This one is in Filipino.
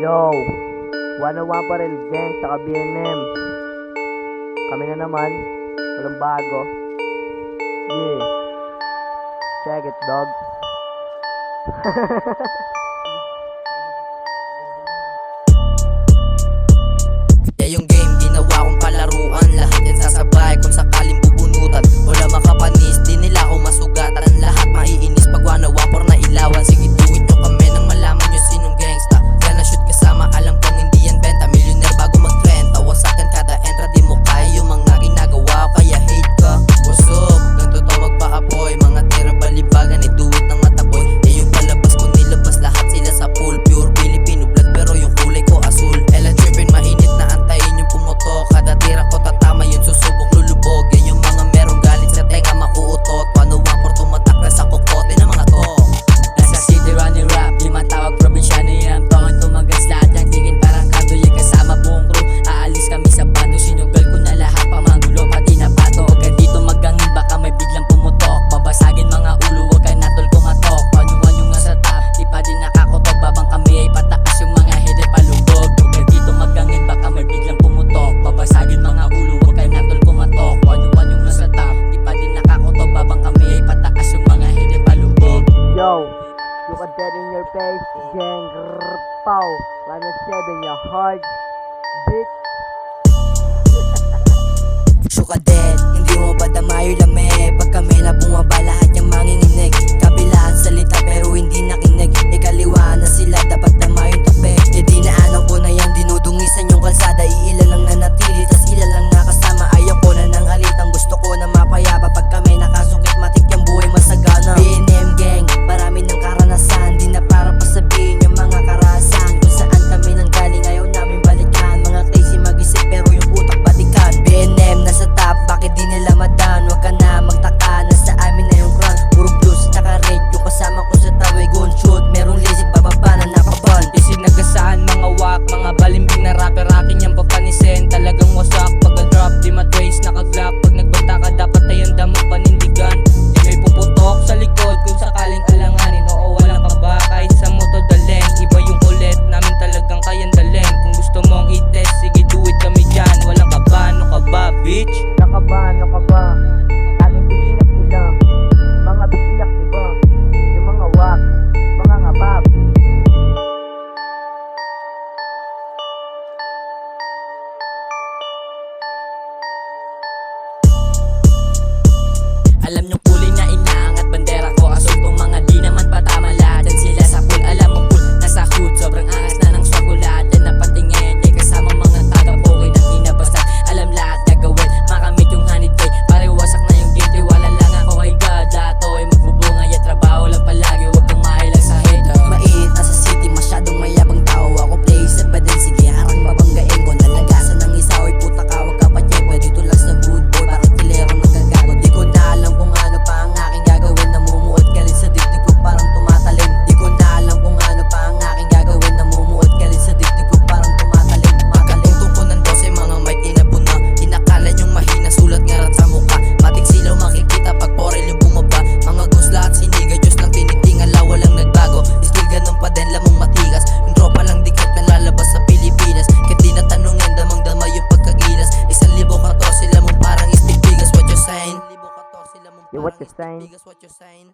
Yo, 101 pa rin gang, saka BNM. Kami na naman, walang bago. Yeah, check it dog. Yung game, ginawa kong palaruan. Lahat yan sasabay kung sakaling bubunutan. Wala makapanis, di nila ako masugatan. Lahat maiinis pag 101 na ilawan. Sige, do it nyo kami nang malaman nyo sinong gangsta. Gana shoot kasama, alam kong hindi yan benta. Millionaire bago mag-trend, tawa sa'kin kada entra. Di mo kaya yung mga ginagawa, kaya hate ka. What's up? Ganito to magpa-apoy. Mga tira balibagan, do it ng mataboy. Eh yung palabas ko nilabas, lahat sila sa pool. Pure Filipino blood, pero yung kulay ko asul. Ella trippin, mainit na antayin yung pumoto. Kada tira ko tatama yun, susubok lulubog. Yan yung mga merong galit sa tenga, makuutot. 101 por tumatak na sa kukote ng mga to. Nasa city running rap, di matawag probinsyano yan. Tongan tumagas lahat yung tingin parang kadoy kasama buong crew. Aalis kami sa bando, sinugal ko na lahat. Pamangulo pati na pato. Huwag ka dito magangin, baka may biglang pumutok. Babasagin mga ulo, huwag ka natol kumatok. Panuwan yung nga sa top, di pa din nakakotok. Babang kami ay pataas yung mga hede palubog. Huwag ka dito magangin, baka may biglang pumutok. Babasagin mga ulo, huwag ka natol kumatok. Panuwan yung nga sa top, di pa din nakakotok. Babang kami ay pataas yung mga hede palubog. Yo, you got dead in your face, gang, grrr, pow. 107, your hard, bitch. Suka dead, hindi mo ba damayo lame? Pag kami na bumaba lahat yung manginginig. Kabilaan salita pero hindi nakinig. Ikaliwa na sila, dapat damayong tabi. E dinaanan ko na yan, dinudungisan yung kalsada. Iilan lang na natili, tas ilan lang nakasama. Ayaw ko na ng alitang, gusto ko na mapayapa. Pag kami nakasukit, matik yung buhay masagana. BNM gang, marami ng karanasan. Di na para pasabihin yung mga karahasan. Kung saan kami nang galing, ayaw namin balikan. Mga crazy mag-isip pero yung utak batikan. BNM nasa top, bakit di nila madan? Huwag ka na magtaka, nasa amin na yung crown. Puro blues, tsaka red, yung kasama ko sa taway gunshot. Merong lisik, bababa na nakaban. Isig nagasaan, mga wak, mga balimbing na rapper. Akin yung papanisin, talagang wasak. Pagka-drop, di matrace, nakaglap. Pag nagbanta ka, dapat ay ang damang panindigan. Di may puputok sa likod kung sakaling alanganin. Oo, walang kaba, kahit sa moto dalhin. Iba yung kulit, namin talagang kayang dalhin. Kung gusto mong i-test, sige do it kami dyan. Walang kaba, ano ka ba, bitch? Ano ka ba? Aking bisiyak sila. Mga bisiyak, diba? Yung mga wak, mga ngabab. Alam nyo kulay na inaangat bandera ko. Asuntong mga di naman patamala. Dan sila sa pool, alam mo pool, nasa hood. Sobrang angas na ng swagula. Dan napatingin, kay kasama mga taga-poke na hinabastan. Alam lahat gagawin, makamit yung hanid kay. Pariwasak na yung game, wala lang ako kay God. Lato ay magbubungay at trabaho lang palagi. Huwag kang mahilang sa hater. Mainit na sa city, masyadong mayabang tao. Ako play sa badin, sige harang mabanggain ko. Nalagasan ng isa, oy puta ka, wag ka pa check. Dito lang sa good boy, bakit kilero nagagago? Di ko na alam kung ano pa ang aking gagawin. Namumuot ka rin sa dibdib ko, parang tumatalim. Di ko na alam kung ano pa ang aking gagawin. Namumuot ka rin sa dibdib ko, parang tumatalim. Magaling tungkunan daw sa mga mic inabuna. Inakala yung mahina, sulat nga rat sa mukha. Matik silaw makikita pag porel yung bumaba. Mga gusla at siniga, Diyos lang tinitingala, walang nagbago. Still ganun pa din, lamang matigas. Yung tropa lang dikat na lalabas sa Pilipinas. Kahit di natanungin, damang dama yung pagkagilas. 1,014 sila mong parang istigbigas. What you saying? Yo, what you saying? What you saying?